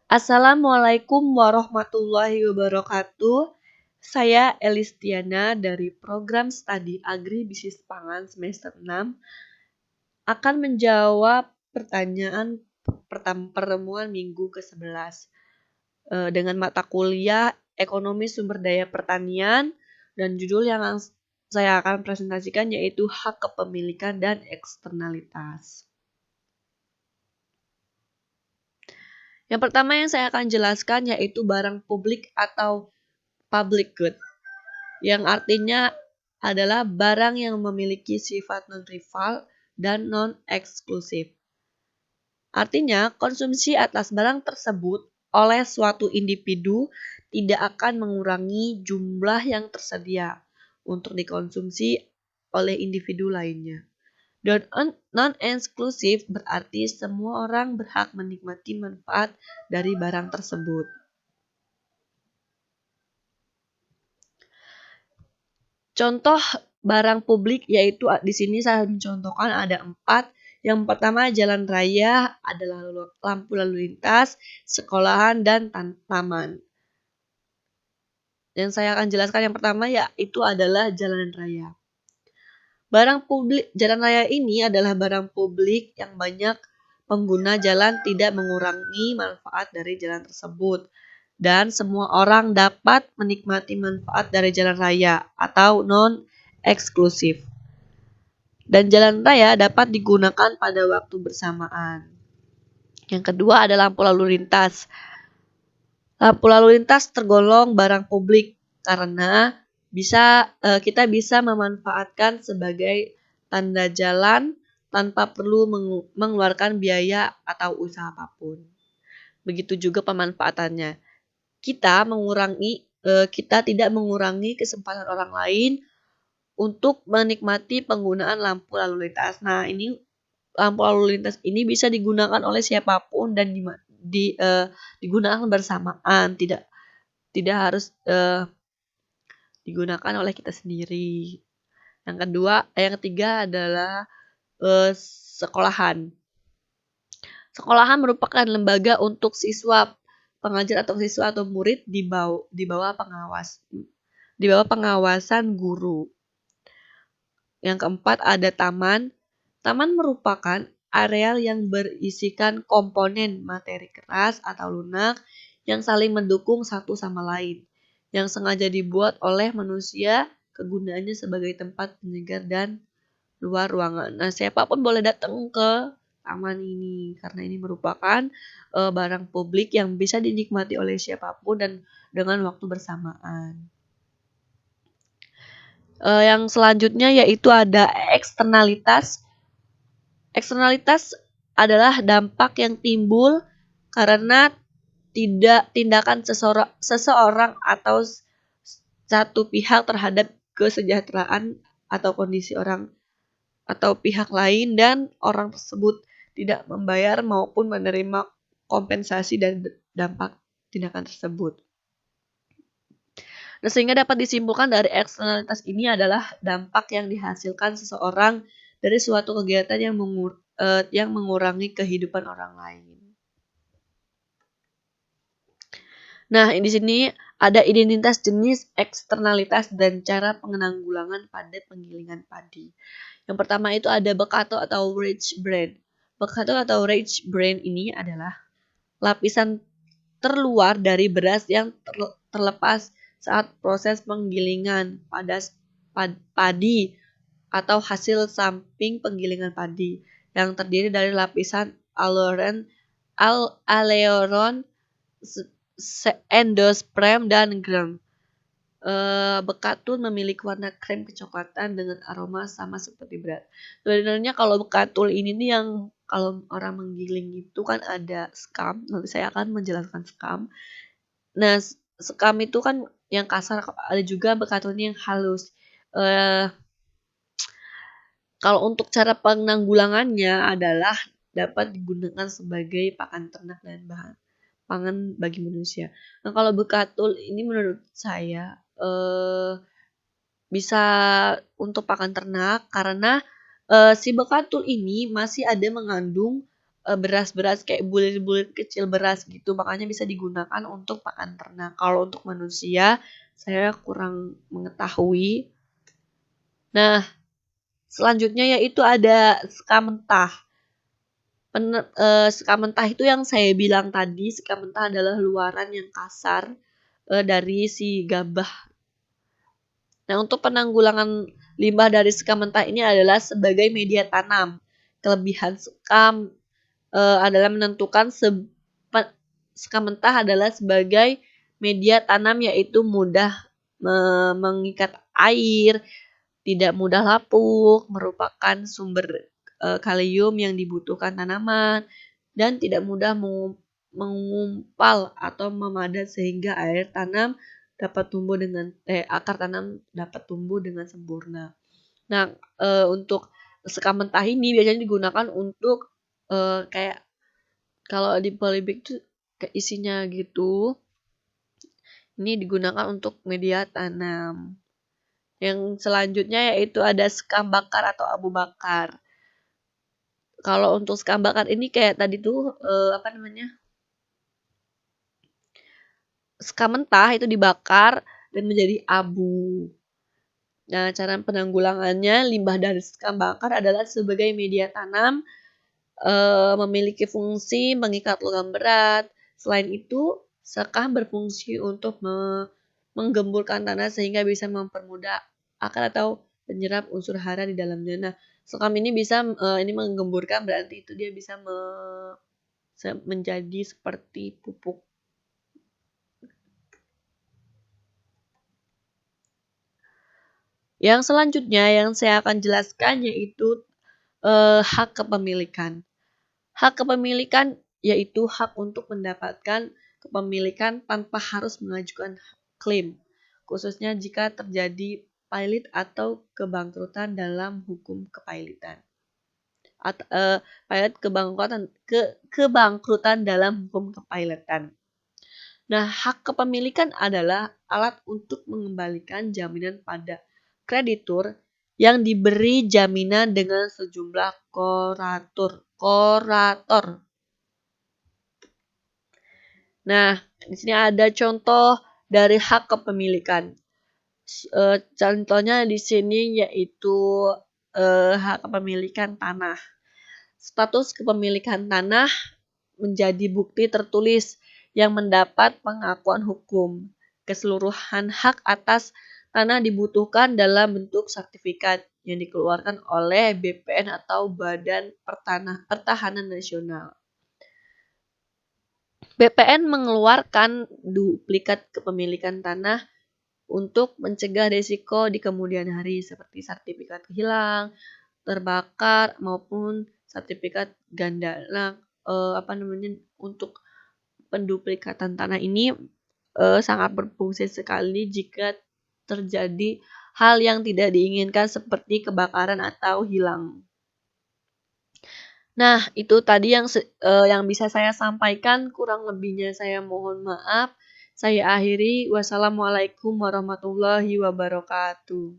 Assalamualaikum warahmatullahi wabarakatuh. Saya Elistiana dari Program Studi Agri Bisnis Pangan semester 6 akan menjawab pertanyaan pertemuan minggu ke-11 dengan mata kuliah Ekonomi Sumber Daya Pertanian dan judul yang saya akan presentasikan yaitu hak kepemilikan dan eksternalitas. Yang pertama yang saya akan jelaskan yaitu barang publik atau public good, yang artinya adalah barang yang memiliki sifat non-rival dan non-eksklusif. Artinya, konsumsi atas barang tersebut oleh suatu individu tidak akan mengurangi jumlah yang tersedia untuk dikonsumsi oleh individu lainnya. Dan non-eksklusif berarti semua orang berhak menikmati manfaat dari barang tersebut. Contoh barang publik yaitu di sini saya mencontohkan ada 4. Yang pertama jalan raya adalah lampu lalu lintas, sekolahan, dan taman. Yang saya akan jelaskan yang pertama yaitu adalah jalan raya. Barang publik jalan raya ini adalah barang publik yang banyak pengguna jalan tidak mengurangi manfaat dari jalan tersebut. Dan semua orang dapat menikmati manfaat dari jalan raya atau non-eksklusif. Dan jalan raya dapat digunakan pada waktu bersamaan. Yang kedua ada lampu lalu lintas. Lampu lalu lintas tergolong barang publik karena kita bisa memanfaatkan sebagai tanda jalan tanpa perlu mengeluarkan biaya atau usaha apapun. Begitu juga pemanfaatannya. Kita tidak mengurangi kesempatan orang lain untuk menikmati penggunaan lampu lalu lintas. Nah, ini lampu lalu lintas ini bisa digunakan oleh siapapun dan digunakan bersamaan, tidak harus digunakan oleh kita sendiri. Yang ketiga adalah sekolahan. Sekolahan merupakan lembaga untuk siswa, pengajar atau siswa atau murid di bawah pengawasan guru. Yang keempat ada taman. Taman merupakan areal yang berisikan komponen materi keras atau lunak yang saling mendukung satu sama lain, yang sengaja dibuat oleh manusia kegunaannya sebagai tempat penyegar dan luar ruangan. Nah, siapapun boleh datang ke taman ini karena ini merupakan barang publik yang bisa dinikmati oleh siapapun dan dengan waktu bersamaan. Yang selanjutnya yaitu ada eksternalitas. Eksternalitas adalah dampak yang timbul karena tindakan seseorang atau satu pihak terhadap kesejahteraan atau kondisi orang atau pihak lain dan orang tersebut tidak membayar maupun menerima kompensasi dari dampak tindakan tersebut. Nah, sehingga dapat disimpulkan dari eksternalitas ini adalah dampak yang dihasilkan seseorang dari suatu kegiatan yang mengurangi kehidupan orang lain. Nah, di sini ada identitas jenis, eksternalitas, dan cara penanggulangan pada penggilingan padi. Yang pertama itu ada bekato atau rich bran. Bekato atau rich bran ini adalah lapisan terluar dari beras yang terlepas saat proses penggilingan padi atau hasil samping penggilingan padi yang terdiri dari lapisan aleoron, endosperm, dan germ. Bekatul memiliki warna krem kecoklatan dengan aroma sama seperti beras. Sebenarnya kalau bekatul ini nih yang kalau orang menggiling itu kan ada skam. Nanti saya akan menjelaskan skam. Nah, skam itu kan yang kasar, ada juga bekatulnya yang halus. Kalau untuk cara penanggulangannya adalah dapat digunakan sebagai pakan ternak dan bahan pangan bagi manusia. Nah, kalau bekatul ini menurut saya bisa untuk pakan ternak karena si bekatul ini masih ada mengandung beras-beras kayak bulir-bulir kecil beras gitu, makanya bisa digunakan untuk pakan ternak. Kalau untuk manusia, saya kurang mengetahui. Nah, selanjutnya yaitu ada sekam mentah. Sekam mentah itu yang saya bilang tadi, sekam mentah adalah luaran yang kasar dari si gabah. Nah, untuk penanggulangan limbah dari sekam mentah ini adalah sebagai media tanam. Kelebihan sekam adalah menentukan sekam mentah adalah sebagai media tanam, yaitu mudah mengikat air, tidak mudah lapuk, merupakan sumber kalium yang dibutuhkan tanaman, dan tidak mudah mengumpal atau memadat sehingga akar tanam dapat tumbuh dengan sempurna. Nah, untuk sekam mentah ini biasanya digunakan untuk kayak kalau di polybag tuh isinya gitu. Ini digunakan untuk media tanam. Yang selanjutnya yaitu ada sekam bakar atau abu bakar. Kalau untuk sekam bakar ini kayak tadi tuh sekam mentah itu dibakar dan menjadi abu. Nah, cara penanggulangannya limbah dari sekam bakar adalah sebagai media tanam, memiliki fungsi mengikat logam berat. Selain itu, sekam berfungsi untuk menggemburkan tanah sehingga bisa mempermudah akar atau penyerap unsur hara di dalamnya. Nah, sekam ini bisa ini menggemburkan, berarti itu dia bisa menjadi seperti pupuk. Yang selanjutnya yang saya akan jelaskan yaitu hak kepemilikan. Hak kepemilikan yaitu hak untuk mendapatkan kepemilikan tanpa harus mengajukan klaim, khususnya jika terjadi pilot atau kebangkrutan dalam hukum kepailitan. Kebangkrutan dalam hukum kepailitan. Nah, hak kepemilikan adalah alat untuk mengembalikan jaminan pada kreditur yang diberi jaminan dengan sejumlah korator. Nah, di sini ada contoh dari hak kepemilikan. Contohnya di sini yaitu hak kepemilikan tanah. Status kepemilikan tanah menjadi bukti tertulis yang mendapat pengakuan hukum. Keseluruhan hak atas tanah dibutuhkan dalam bentuk sertifikat yang dikeluarkan oleh BPN atau Badan Pertahanan Nasional. BPN mengeluarkan duplikat kepemilikan tanah untuk mencegah risiko di kemudian hari seperti sertifikat hilang, terbakar maupun sertifikat ganda. Nah, untuk penduplikatan tanah ini sangat berfungsi sekali jika terjadi hal yang tidak diinginkan seperti kebakaran atau hilang. Nah, itu tadi yang bisa saya sampaikan, kurang lebihnya saya mohon maaf. Saya akhiri, wassalamualaikum warahmatullahi wabarakatuh.